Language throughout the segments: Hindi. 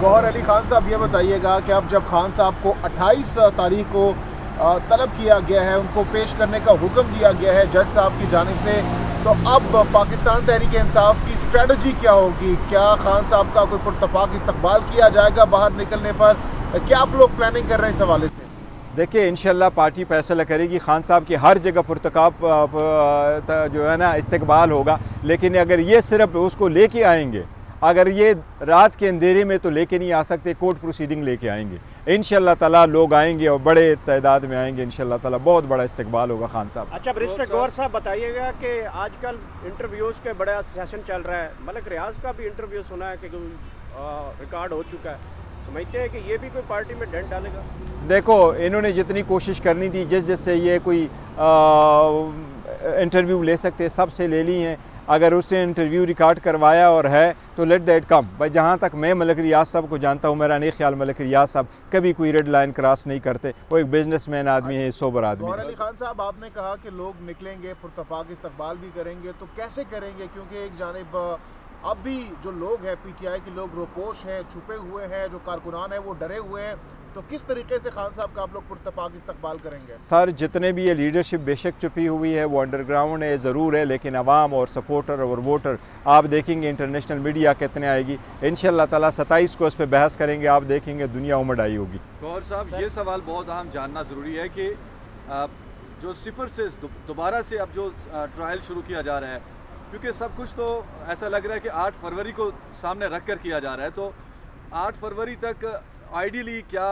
गौहर अली खान साहब, ये बताइएगा कि अब जब खान साहब को 28 तारीख को तलब किया गया है, उनको पेश करने का हुक्म दिया गया है जज साहब की जानिब से, तो अब पाकिस्तान तहरीक इंसाफ की स्ट्रेटजी क्या होगी? क्या खान साहब का कोई पुरतपाक इस्तकबाल किया जाएगा बाहर निकलने पर? क्या आप लोग प्लानिंग कर रहे हैं इस हवाले से? देखिए, इंशाल्लाह पार्टी फैसला करेगी। खान साहब की हर जगह पुरतकाब जो है ना इस्तकबाल होगा, लेकिन अगर ये सिर्फ उसको लेके आएंगे, अगर ये रात के अंधेरे में तो लेके नहीं आ सकते, कोर्ट प्रोसीडिंग लेके आएंगे। इंशाल्लाह ताला लोग आएंगे और बड़े तादाद में आएंगे। इंशाल्लाह ताला बहुत बड़ा इस्तकबाल होगा खान साहब। अच्छा, बैरिस्टर गौहर साहब बताइएगा कि आजकल इंटरव्यूज़ के बड़ा सेशन चल रहा है, मलिक रियाज का भी इंटरव्यू सुना है कि रिकॉर्ड हो चुका है, समझते हैं कि ये भी कोई पार्टी में डेंट डालेगा? देखो, इन्होंने जितनी कोशिश करनी थी, जिससे ये कोई इंटरव्यू ले सकते सबसे ले ली हैं। अगर उसने इंटरव्यू रिकॉर्ड करवाया और है तो लेट दैट कम। भाई, जहाँ तक मैं मलिक रियाज साहब को जानता हूँ, मेरा नहीं ख्याल मलिक रियाज साहब कभी कोई रेड लाइन क्रॉस नहीं करते। वो एक बिजनेसमैन आदमी है, सोबर आदमी। गौहर अली खान साहब, आपने कहा कि लोग निकलेंगे, पुरतपाक इस्तकबाल भी करेंगे, तो कैसे करेंगे? क्योंकि एक जानिब अब भी जो लोग हैं, पीटीआई के लोग रोपोश हैं, छुपे हुए हैं, जो कारकुनान हैं वो डरे हुए हैं, तो किस तरीके से खान साहब का आप लोग पुरतपाक इस्तकबाल करेंगे? सर, जितने भी ये लीडरशिप बेशक छुपी हुई है, वो अंडरग्राउंड है, ज़रूर है, लेकिन अवाम और सपोर्टर और वोटर आप देखेंगे, इंटरनेशनल मीडिया कितने आएगी। इंशाल्लाह ताला 27 को उस पर बहस करेंगे, आप देखेंगे दुनिया उमड़ आई होगी। गौहर साहब, ये सवाल बहुत अहम जानना ज़रूरी है कि जो सिफर से दोबारा से अब जो ट्रायल शुरू किया जा रहा है, क्योंकि सब कुछ तो ऐसा लग रहा है कि 8 फरवरी को सामने रख कर किया जा रहा है, तो 8 फरवरी तक आइडियली क्या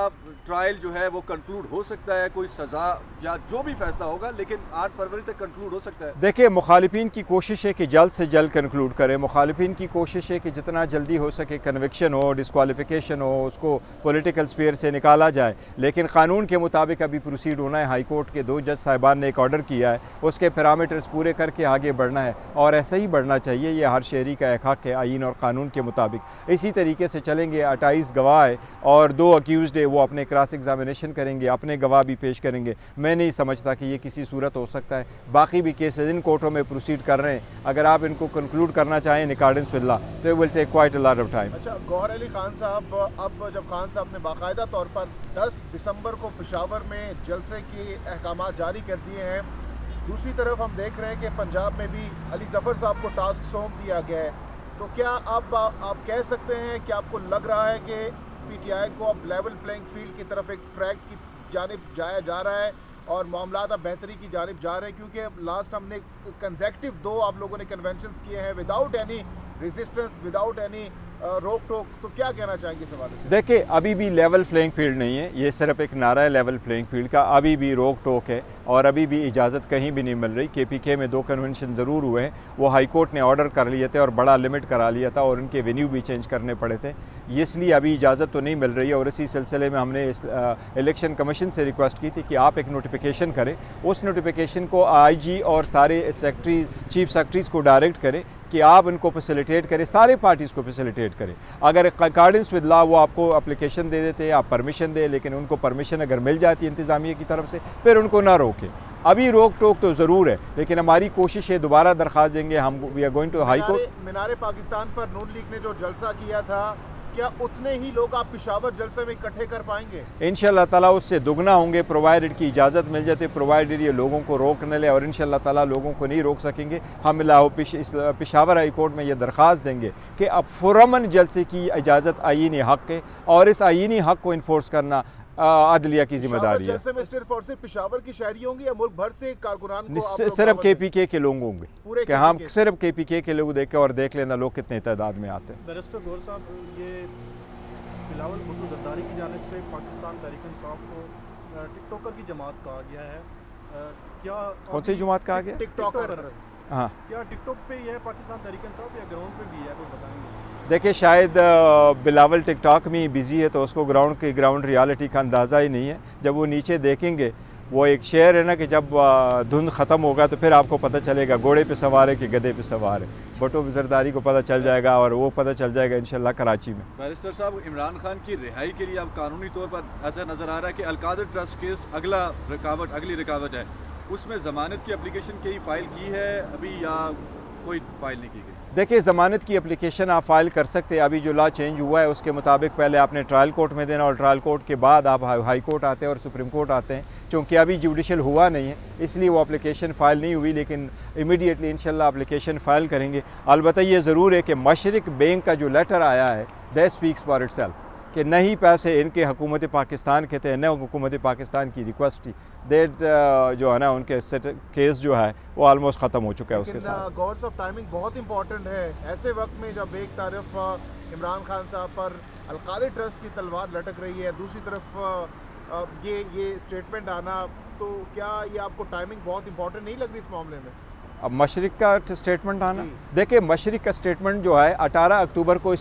ट्रायल जो है वो कंक्लूड हो सकता है? कोई सज़ा या जो भी फैसला होगा, लेकिन 8 फरवरी तक कंक्लूड हो सकता है। देखिए, मुखालिफिन की कोशिश है कि जल्द से जल्द कंक्लूड करें। मुखालिफिन की कोशिश है कि जितना जल्दी हो सके कन्विक्शन हो, डिस्क्वालिफिकेशन हो, उसको पॉलिटिकल स्फीयर से निकाला जाए। लेकिन कानून के मुताबिक अभी प्रोसीड होना है। हाई कोर्ट के 2 जज साहिबान ने एक ऑर्डर किया है, उसके पैरामीटर्स पूरे करके आगे बढ़ना है, और ऐसा ही बढ़ना चाहिए। ये हर शहरी का एक हक है आईन और कानून के मुताबिक। इसी तरीके से चलेंगे। 28 गवाह है और 2 अक्यूज़्ड है, वो अपने क्रॉस एग्जामिनेशन करेंगे, अपने गवाह भी पेश करेंगे। मैं नहीं समझता कि ये किसी सूरत हो सकता है। बाकी भी केसेस इन कोर्टों में प्रोसीड कर रहे हैं। अगर आप इनको कंक्लूड करना चाहें इन अकॉर्डेंस विद लॉ, तो will take quite a lot of time. अच्छा, गौहर अली खान साहब, अब जब खान साहब ने बाकायदा तौर पर 10 दिसंबर को पेशावर में जलसे के अहकाम जारी कर दिए हैं, दूसरी तरफ हम देख रहे हैं कि पंजाब में भी अली जफ़र साहब को टास्क सौंप दिया गया है, तो क्या अब आप कह सकते हैं कि आपको लग रहा है कि पीटीआई को अब लेवल प्लेइंग फील्ड की तरफ एक ट्रैक की जानिब जाया जा रहा है और मामला अब बेहतरी की जानिब जा रहे हैं? क्योंकि लास्ट हमने कंसेक्टिव 2 आप लोगों ने कन्वेंशंस किए हैं without any resistance, without any रोक टोक, तो क्या कहना चाहेंगे इस हवाले से? देखिए, अभी भी लेवल प्लेइंग फील्ड नहीं है, ये सिर्फ एक नारा है लेवल प्लेइंग फील्ड का। अभी भी रोक टोक है और अभी भी इजाज़त कहीं भी नहीं मिल रही। केपीके में 2 कन्वेंशन ज़रूर हुए हैं, वो हाई कोर्ट ने ऑर्डर कर लिए थे और बड़ा लिमिट करा लिया था और उनके वेन्यू भी चेंज करने पड़े थे, इसलिए अभी इजाज़त तो नहीं मिल रही है। और इसी सिलसिले में हमने इलेक्शन कमीशन से रिक्वेस्ट की थी कि आप एक नोटिफिकेशन करें, उस नोटिफिकेशन को आईजी और सारे सेक्रेटरी, चीफ सेक्रेटरीज़ को डायरेक्ट करें कि आप इनको फैसिलिटेट करें, सारे पार्टीज़ को फैसिलिटेट करें। अगर अकॉर्डिंग्स विद लॉ वो आपको एप्लीकेशन दे देते हैं, आप परमिशन दें, लेकिन उनको परमिशन अगर मिल जाती है इंतज़ामिया की तरफ से, फिर उनको ना रोकें। अभी रोक टोक तो ज़रूर है, लेकिन हमारी कोशिश है, दोबारा दरख्वास्त देंगे हम, we are going to high court. Minare Pakistan पर नून लीग ने जो जलसा किया था, क्या उतने ही लोग आप पेशावर जलसे में इकट्ठे कर पाएंगे? इंशाल्लाह ताला उससे दुगना होंगे, प्रोवाइडेड की इजाज़त मिल जाती, प्रोवाइडेड ये लोगों को रोक न ले, और इंशाल्लाह ताला लोगों को नहीं रोक सकेंगे। हम पेशावर हाई कोर्ट में ये दरख्वास्त देंगे कि अब फुरमन जलसे की इजाज़त आईनी हक़ है और इस आईनी हक़ को इन्फोर्स करना अदलिया की जिम्मेदारी है। जलसे में सिर्फ और सिर्फ पेशावर की शहरी होंगी या मुल्क भर से कारकुनान को? सिर्फ केपीके के लोग होंगे, पूरे कि हम सिर्फ केपीके के लोग देखें और देख लेना लोग कितने तादाद में आते हैं। बैरिस्टर गौहर साहब, ये बिलावल भुट्टो ज़रदारी की जानिब से पाकिस्तान तहरीक इंसाफ को टिकटॉकर की जमात कहा गया है, क्या कौन सी जमात कहा गया? टिकटॉकर। हाँ, क्या टिकटॉक पे ही है पाकिस्तान तहरीक इंसाफ या ग्राउंड पे भी है, कोई बताएंगे? देखिए, शायद बिलावल टिकटॉक में बिज़ी है तो उसको ग्राउंड रियलिटी का अंदाज़ा ही नहीं है। जब वो नीचे देखेंगे, वो एक शेर है ना कि जब धुंध ख़त्म होगा तो फिर आपको पता चलेगा घोड़े पे सवार है कि गधे पे सवार है। भुट्टो ज़रदारी को पता चल जाएगा और वो पता चल जाएगा इंशाल्लाह कराची में। बैरिस्टर साहब, इमरान खान की रिहाई के लिए अब कानूनी तौर पर ऐसा नज़र आ रहा है कि अलकादर ट्रस्ट केस अगली रुकावट है, उसमें ज़मानत की एप्लीकेशन कहीं फ़ाइल की है अभी या कोई फाइल नहीं की गई? देखिए, ज़मानत की एप्लीकेशन आप फ़ाइल कर सकते हैं। अभी जो लॉ चेंज हुआ है उसके मुताबिक पहले आपने ट्रायल कोर्ट में देना और ट्रायल कोर्ट के बाद आप हाई कोर्ट आते हैं और सुप्रीम कोर्ट आते हैं। चूँकि अभी जुडिशल हुआ नहीं है इसलिए वो एप्लीकेशन फ़ाइल नहीं हुई, लेकिन इमीडिएटली इंशाल्लाह एप्लीकेशन फ़ाइल करेंगे। अलबत्ता ये ज़रूर है कि मशरिक बैंक का जो लेटर आया है दैट स्पीक्स फॉर इटसेल्फ कि नहीं पैसे इनके हुकूमत पाकिस्तान के थे, न हुकूमत पाकिस्तान की रिक्वेस्ट थी। दैट जो है ना उनके केस जो है वो ऑलमोस्ट ख़त्म हो चुका है उसके साथ। गौर साहब, टाइमिंग बहुत इंपॉर्टेंट है ऐसे वक्त में जब एक तरफ इमरान खान साहब पर अलकादी ट्रस्ट की तलवार लटक रही है, दूसरी तरफ ये स्टेटमेंट आना, तो क्या ये आपको टाइमिंग बहुत इंपॉर्टेंट नहीं लग रही इस मामले में? अब मशरिक का स्टेटमेंट आना, देखिए मशरिक का स्टेटमेंट जो है 18 अक्टूबर को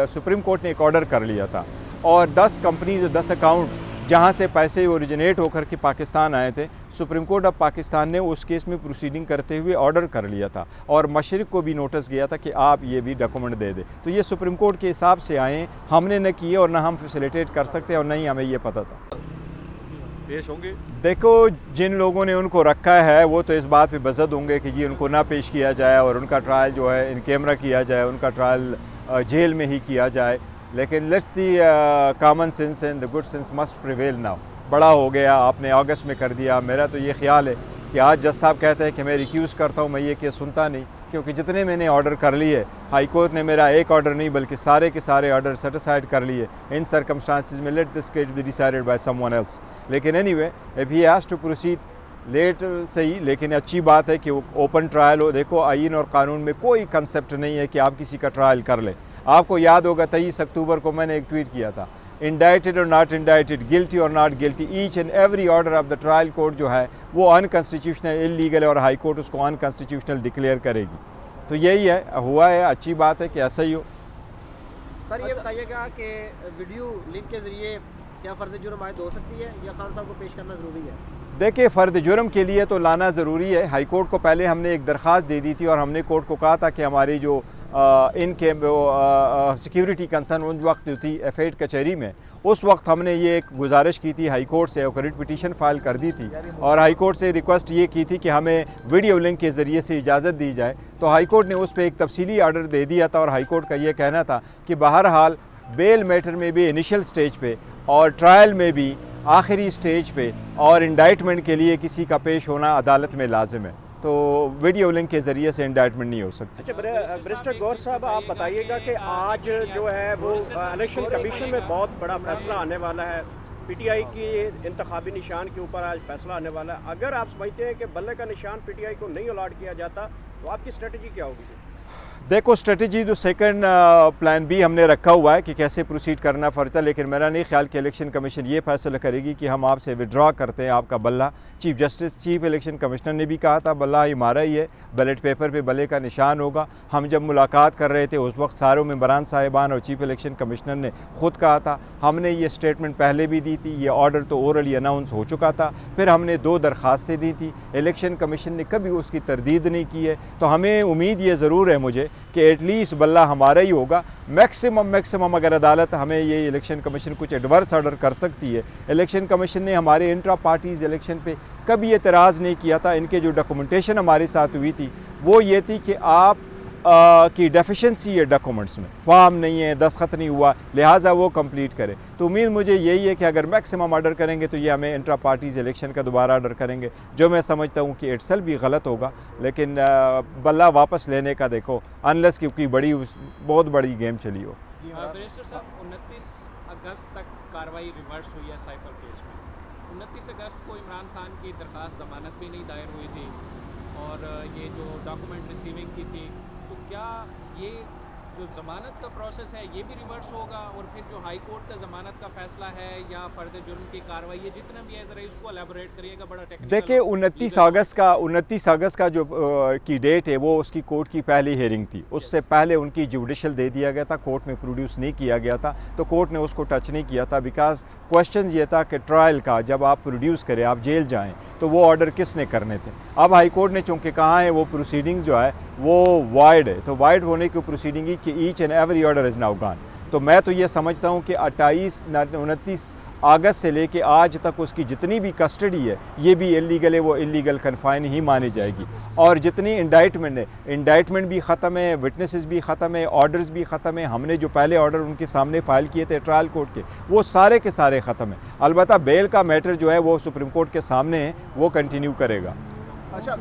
सुप्रीम कोर्ट ने एक ऑर्डर कर लिया था और 10 कंपनीज 10 अकाउंट जहां से पैसे ओरिजिनेट होकर के पाकिस्तान आए थे, सुप्रीम कोर्ट ऑफ पाकिस्तान ने उस केस में प्रोसीडिंग करते हुए ऑर्डर कर लिया था और मशरिक को भी नोटिस गया था कि आप ये भी डॉक्यूमेंट दे दें। तो ये सुप्रीम कोर्ट के हिसाब से आए, हमने न किए और ना हम फैसिलिटेट कर सकते और नहीं हमें ये पता था। पेश होंगे? देखो, जिन लोगों ने उनको रखा है वो तो इस बात पे बज़द होंगे कि जी उनको ना पेश किया जाए और उनका ट्रायल जो है इन कैमरा किया जाए, उनका ट्रायल जेल में ही किया जाए। लेकिन let's the common sense and the good sense must prevail now. बड़ा हो गया, आपने अगस्त में कर दिया। मेरा तो ये ख्याल है कि आज जज साहब कहते हैं कि मैं रिक्यूज़ करता हूँ, मैं ये केस सुनता नहीं, क्योंकि जितने मैंने ऑर्डर कर लिए, हाई कोर्ट ने मेरा एक ऑर्डर नहीं बल्कि सारे के सारे ऑर्डर सेटिसाइड कर लिए। इन सर्कमस्टांसिस में let this case be decided by someone else. लेकिन anyway if he has to proceed let सही, लेकिन अच्छी बात है कि वो ओपन ट्रायल हो। देखो, आईन और कानून में कोई कंसेप्ट नहीं है कि आप किसी का ट्रायल कर लें। आपको याद होगा 23 अक्टूबर को मैंने एक ट्वीट किया था, इंडाइटेड और नॉट इंडाइटेड, गिल्टी और not guilty, each and every order of the trial court जो है वो अनकॉन्स्टिट्यूशनल, इलीगल है और हाई कोर्ट उसको अनकॉन्स्टिट्यूशनल डिक्लेयर करेगी। तो यही है, हुआ है, अच्छी बात है कि ऐसा ही हो। सर ये बताइएगा कि वीडियो लिंक के ज़रिए क्या फ़र्द जुर्म आयद हो सकती है या खान साहब को पेश करना ज़रूरी है? देखिए, फ़र्द जुर्म के लिए तो लाना ज़रूरी है। हाई कोर्ट को पहले हमने एक दरख्वास्त दे दी थी और हमने कोर्ट को कहा था कि हमारी जो इनके सिक्योरिटी कंसर्न उन वक्त थी एफेड कचहरी में, उस वक्त हमने ये एक गुजारिश की थी हाई कोर्ट से और रिट पिटीशन फाइल कर दी थी और हाई कोर्ट से रिक्वेस्ट ये की थी कि हमें वीडियो लिंक के ज़रिए से इजाज़त दी जाए। तो हाई कोर्ट ने उस पर एक तफसीली ऑर्डर दे दिया था और हाई कोर्ट का ये कहना था कि बहरहाल बेल मैटर में भी इनिशियल स्टेज पे और ट्रायल में भी आखिरी स्टेज पे और इंडाइटमेंट के लिए किसी का पेश होना अदालत में लाजिम है। तो वीडियो लिंक के ज़रिए से इंडाइटमेंट नहीं हो सकती। अच्छा, बैरिस्टर गौर साहब, आप बताइएगा कि आज जो है वो इलेक्शन कमीशन में बहुत बड़ा फैसला आने वाला है। पीटीआई की इंतखाबी निशान के ऊपर आज फैसला आने वाला है। अगर आप समझते हैं कि बल्ले का निशान पीटीआई को नहीं अलॉट किया जाता तो आपकी स्ट्रेटजी क्या होगी? देखो, स्ट्रेटजी जो सेकंड प्लान बी हमने रखा हुआ है कि कैसे प्रोसीड करना पड़ता है, लेकिन मेरा नहीं ख्याल कि इलेक्शन कमीशन ये फैसला करेगी कि हम आपसे विड्रॉ करते हैं आपका बल्ला। चीफ इलेक्शन कमिश्नर ने भी कहा था बल्ला हमारा ही है, बैलेट पेपर पे बल्ले का निशान होगा। हम जब मुलाकात कर रहे थे उस वक्त सारों मेंबरान साहिबान और चीफ इलेक्शन कमिश्नर ने ख़ुद कहा था। हमने ये स्टेटमेंट पहले भी दी थी, ये ऑर्डर तो ओरली अनाउंस हो चुका था। फिर हमने 2 दरख्वास्तें दी थी, इलेक्शन कमीशन ने कभी उसकी तरदीद नहीं की है। तो हमें उम्मीद ये ज़रूर है मुझे कि एटलीस्ट बल्ला हमारा ही होगा। मैक्सिमम अगर अदालत हमें ये इलेक्शन कमीशन कुछ एडवर्स ऑर्डर कर सकती है। इलेक्शन कमीशन ने हमारे इंट्रा पार्टीज़ इलेक्शन पे कभी एतराज़ नहीं किया था। इनके जो डॉक्यूमेंटेशन हमारे साथ हुई थी वो ये थी कि आप की डेफिशिएंसी है डॉक्यूमेंट्स में, फॉर्म नहीं है, दस्तखत नहीं हुआ, लिहाजा वो कंप्लीट करें। तो उम्मीद मुझे यही है कि अगर मैक्सिमम ऑर्डर करेंगे तो ये हमें इंट्रा पार्टीज़ इलेक्शन का दोबारा ऑर्डर करेंगे, जो मैं समझता हूँ कि इट्सेल्फ भी गलत होगा। लेकिन बल्ला वापस लेने का देखो, अनलेस क्योंकि बहुत बड़ी गेम चली हो। बैरिस्टर साहब, 29 अगस्त तक कार्रवाई रिवर्स हुई है साइफर केस में। 29 अगस्त को इमरान खान की दरख्वास्त ज़मानत भी नहीं दायर हुई थी और ये जो डॉक्यूमेंट रिसीविंग की थी, तो क्या ये जो ज़मानत का प्रोसेस है ये भी रिवर्स होगा और फिर जो हाई कोर्ट का ज़मानत का फैसला है या फर्द जुर्म की कार्रवाई, ये जितना भी है ज़रा इसको एलैबोरेट करिएगा, बड़ा टेक्निकल। देखिए, 29 अगस्त का जो की डेट है वो उसकी कोर्ट की पहली हियरिंग थी। उससे पहले उनकी जुडिशल दे दिया गया था, कोर्ट में प्रोड्यूस नहीं किया गया था, तो कोर्ट ने उसको टच नहीं किया था। बिकॉज क्वेश्चन ये था कि ट्रायल का जब आप प्रोड्यूस करें, आप जेल जाएँ, तो वो ऑर्डर किसने करने थे। अब हाई कोर्ट ने चूँकि कहा है वो प्रोसीडिंग्स जो है वो वाइड है, तो वाइड होने की प्रोसीडिंग की each and every order is now gone. तो मैं तो ये समझता हूँ कि 29 अगस्त से लेके आज तक उसकी जितनी भी कस्टडी है ये भी इलीगल है, वो इलीगल कन्फाइन ही मानी जाएगी। और जितनी इंडाइटमेंट है, इंडाइटमेंट भी ख़त्म है, विटनेसेस भी ख़त्म है, ऑर्डर्स भी ख़त्म है। हमने जो पहले ऑर्डर उनके सामने फ़ाइल किए थे ट्रायल कोर्ट के, वो सारे के सारे ख़त्म हैं। अलबत्ता बेल का मैटर जो है वो सुप्रीम कोर्ट के सामने है, वो कंटिन्यू करेगा। अच्छा